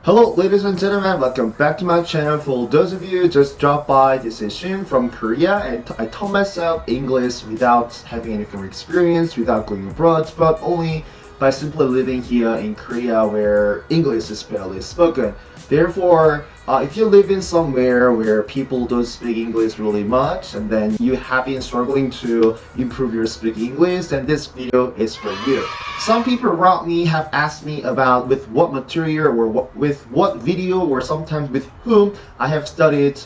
Hello ladies and gentlemen, welcome back to my channel. For those of you who just dropped by, this is Shin from Korea, and I taught myself English without having any kind of experience, without going abroad, but only by simply living here in Korea where English is barely spoken. Therefore, if you live in somewhere where people don't speak English really much, and then you have been struggling to improve your speaking English, then this video is for you. Some people around me have asked me about with what material or with what video or sometimes with whom I have studied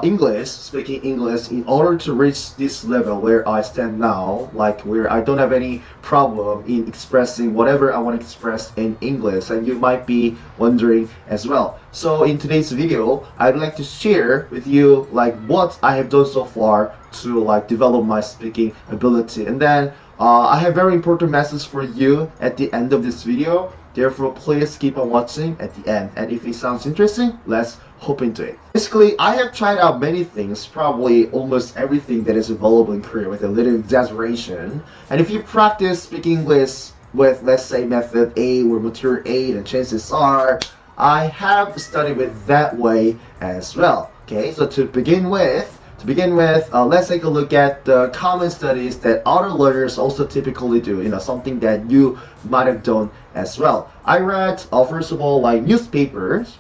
English, speaking English in order to reach this level where I stand now, like where I don't have any problem in expressing whatever I want to express in English, and you might be wondering as well. So in today's video, I'd like to share with you like what I have done so far to like develop my speaking ability, and then I have very important message for you at the end of this video. Therefore, please keep on watching at the end. And if it sounds interesting, let's hop into it. Basically, I have tried out many things, probably almost everything that is available in Korea with a little exaggeration. And if you practice speaking English with, let's say, method A or material A, then chances are I have studied with that way as well. Okay, so to begin with, let's take a look at the common studies that other learners also typically do, something that you might have done as well. I read, first of all, like newspapers,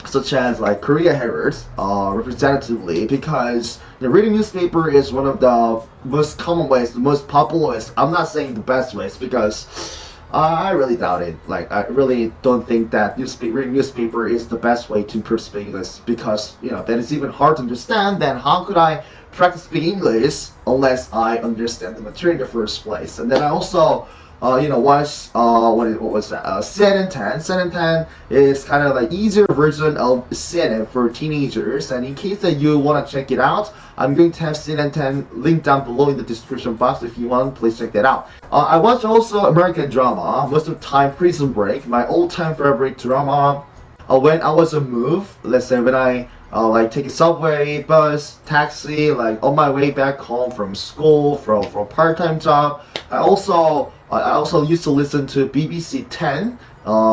such as like Korea Herald, representatively, because reading newspaper is one of the most common ways, the most popular ways. I'm not saying the best ways, because I really doubt it. Like, I really don't think that reading newspaper is the best way to improve speaking English, because that is even hard to understand. Then how could I practice speaking English unless I understand the material in the first place? And then I also watch what was that? CNN 10. CNN 10 is kind of like easier version of CNN for teenagers. And in case that you want to check it out, I'm going to have CNN 10 linked down below in the description box. If you want, please check that out. I watch also American drama, most of the time Prison Break, my all-time favorite drama. When I was on move, let's say when I like take a subway, bus, taxi, like on my way back home from school, from part-time job. I also used to listen to BBC 10,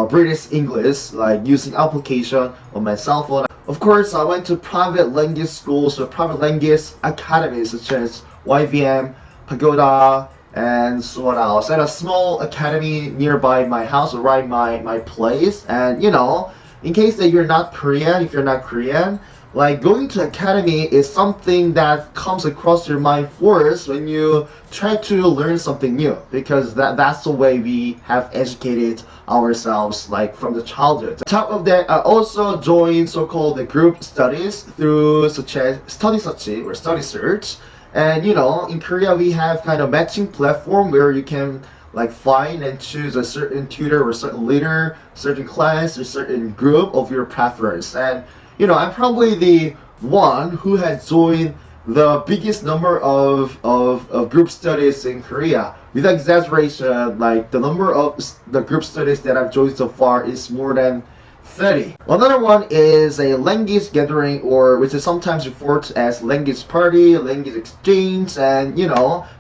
British English, like using application on my cell phone. Of course, I went to private language schools or private language academies such as YVM, Pagoda, and so on else. And a small academy nearby my house, or right my place. And in case that you're not Korean, if you're not Korean, like going to academy is something that comes across your mind first when you try to learn something new, because that's the way we have educated ourselves like from the childhood. On top of that, I also joined so-called the group studies through such as Study Search or Study Search. And in Korea we have kind of matching platform where you can like find and choose a certain tutor or certain leader, certain class or certain group of your preference. And I'm probably the one who has joined the biggest number of group studies in Korea. Without exaggeration, like the number of the group studies that I've joined so far is more than 30. Another one is a language gathering, or which is sometimes referred to as language party, language exchange. And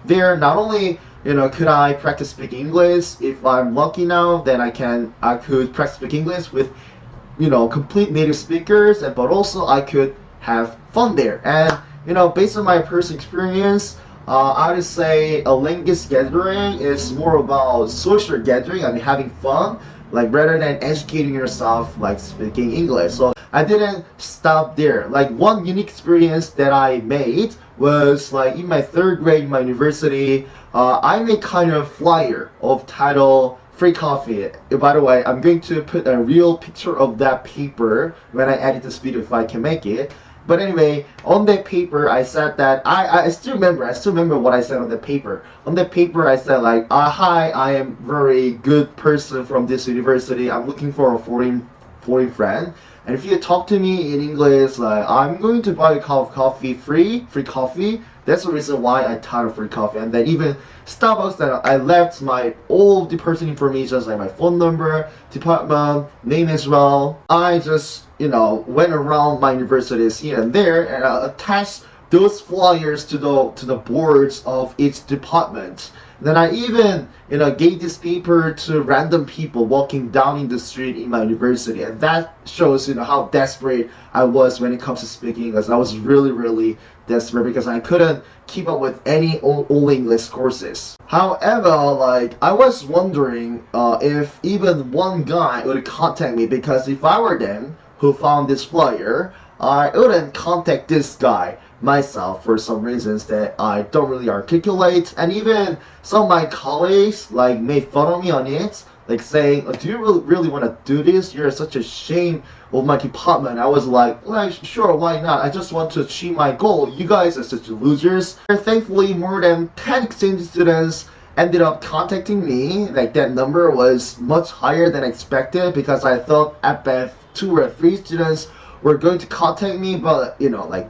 there not only could I practice speaking English, if I'm lucky now, then I could practice speaking English with complete native speakers, but also I could have fun there. And based on my personal experience, I would say a language gathering is more about social gathering, I mean having fun, like rather than educating yourself like speaking English. So I didn't stop there. Like one unique experience that I made was like in my third grade in my university, I made kind of flyer of title free coffee. By the way, I'm going to put a real picture of that paper when I edit this video if I can make it. But anyway, on that paper I said that I still remember what I said on the paper. On the paper I said like, hi, I am very good person from this university. I'm looking for a foreign friend. And if you talk to me in English, like I'm going to buy a cup of coffee free coffee. That's the reason why I titled free coffee. And then even Starbucks, that I left all the personal information, like my phone number, department, name as well. I just went around my universities here and there, and I attached those flyers to the boards of each department. Then I even, gave this paper to random people walking down in the street in my university, and that shows, how desperate I was when it comes to speaking English. I was really, really desperate because I couldn't keep up with any old English courses. However, I was wondering if even one guy would contact me, because if I were them who found this flyer, I wouldn't contact this guy myself for some reasons that I don't really articulate, and even some of my colleagues made fun of me on it, saying, do you really want to do this? You're such a shame of my department. I was like, sure, why not? I just want to achieve my goal. You guys are such losers. Thankfully, more than 10 exchange students ended up contacting me. That number was much higher than expected, because I thought at best 2 or 3 students were going to contact me, but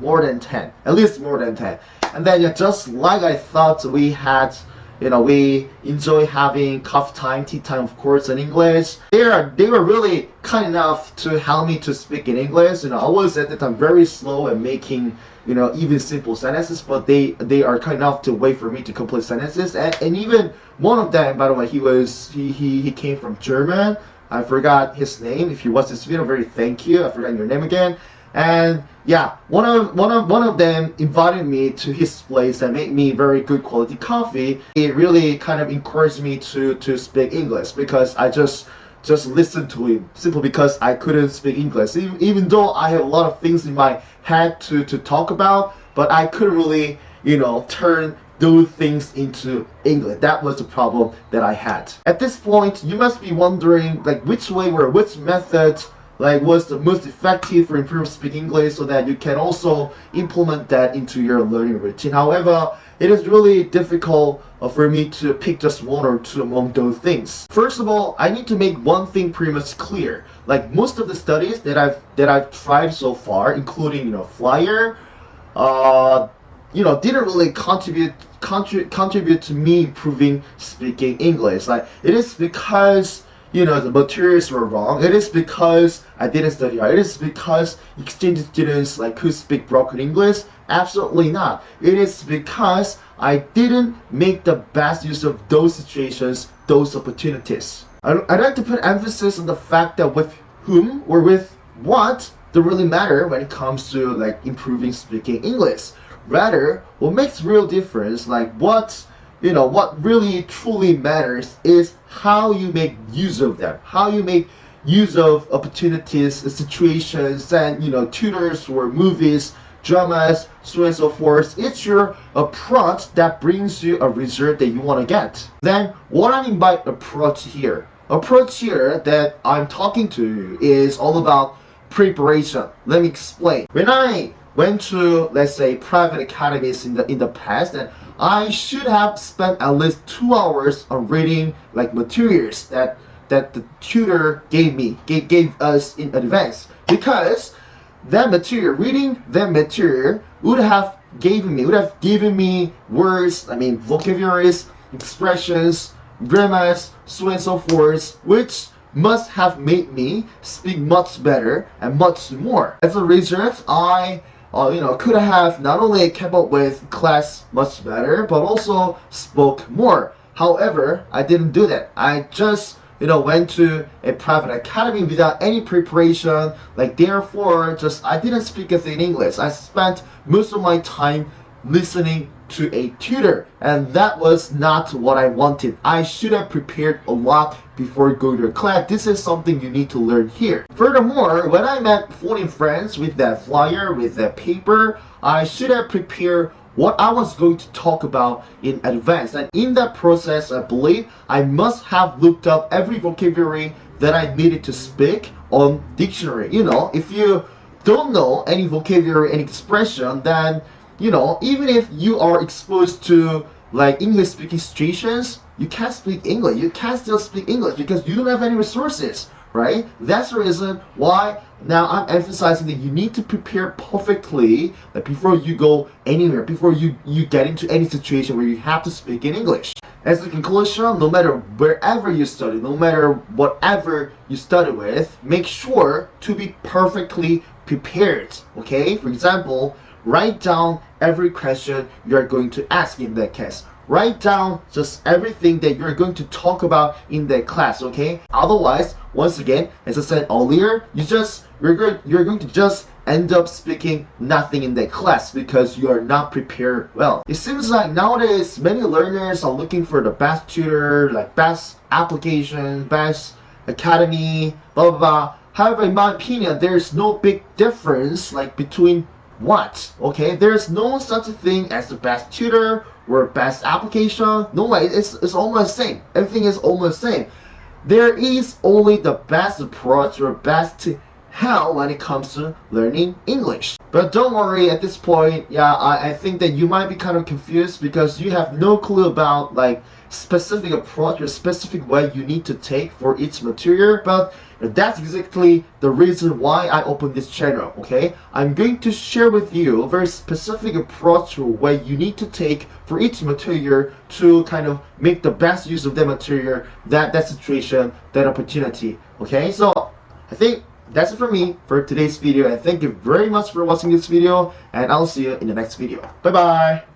more than 10, at least more than 10. And then just like I thought, we had, we enjoy having coffee time, tea time, of course, in English. They were really kind enough to help me to speak in English. I was at the time very slow at making, even simple sentences, but they are kind enough to wait for me to complete sentences. And even one of them, by the way, he came from German. I forgot his name. If you watch this video, very thank you. I forgot your name again. And yeah, one of them invited me to his place and made me very good quality coffee. It really kind of encouraged me to speak English, because I just listened to him simply because I couldn't speak English. Even though I have a lot of things in my head to talk about, but I couldn't really, turn those things into English. That was the problem that I had. At this point, you must be wondering which way or which method was the most effective for improving speaking English, so that you can also implement that into your learning routine. However, it is really difficult for me to pick just one or two among those things. First of all, I need to make one thing pretty much clear. Most of the studies that I've tried so far, including flyer, didn't really contribute to me improving speaking English. It is because the materials were wrong. It is because I didn't study hard. It is because exchange students who speak broken English. Absolutely not. It is because I didn't make the best use of those situations, those opportunities. I'd like to put emphasis on the fact that with whom or with what don't really matter when it comes to improving speaking English. Rather, what makes real difference, what really truly matters, is how you make use of them, how you make use of opportunities, situations, and tutors or movies, dramas, so on and so forth. It's your approach that brings you a result that you want to get. Then, what I mean by approach here that I'm talking to you is all about preparation. Let me explain. When I went to, let's say, private academies in the past, and I should have spent at least 2 hours on reading materials that the tutor gave us in advance, because reading that material would have given me words, vocabularies, expressions, grammars, so on and so forth, which must have made me speak much better and much more. As a result, I could have not only kept up with class much better, but also spoke more. However, I didn't do that. I just, went to a private academy without any preparation. Therefore, I didn't speak as in English. I spent most of my time listening to a tutor, and that was not what I wanted. I should have prepared a lot before going to a class. This is something you need to learn here. Furthermore, when I met foreign friends with that flyer, with that paper, I should have prepared what I was going to talk about in advance. And in that process, I believe I must have looked up every vocabulary that I needed to speak on dictionary. If you don't know any vocabulary and expression, then even if you are exposed to English speaking situations, you can't speak English. You can't still speak English because you don't have any resources, right? That's the reason why now I'm emphasizing that you need to prepare perfectly before you go anywhere, before you get into any situation where you have to speak in English. As a conclusion, no matter wherever you study, no matter whatever you study with, make sure to be perfectly prepared, okay? For example, write down every question you're going to ask in that case. Write down just everything that you're going to talk about in that class, okay? Otherwise, once again, as I said earlier, you're going to just end up speaking nothing in that class because you are not prepared well. It seems like nowadays many learners are looking for the best tutor, like best application, best academy, blah blah blah. However, in my opinion, there's no big difference like between what, okay? There's no such a thing as the best tutor or best application. No way, it's almost the same. Everything is almost the same. There is only the best approach or best help when it comes to learning English. But don't worry, at this point, I think that you might be kind of confused because you have no clue about like specific approach or specific way you need to take for each material. But that's exactly the reason why I opened this channel, okay? I'm going to share with you a very specific approach or way you need to take for each material to kind of make the best use of that material, that situation, that opportunity, okay? So I think that's it for me for today's video, and thank you very much for watching this video, and I'll see you in the next video. Bye bye.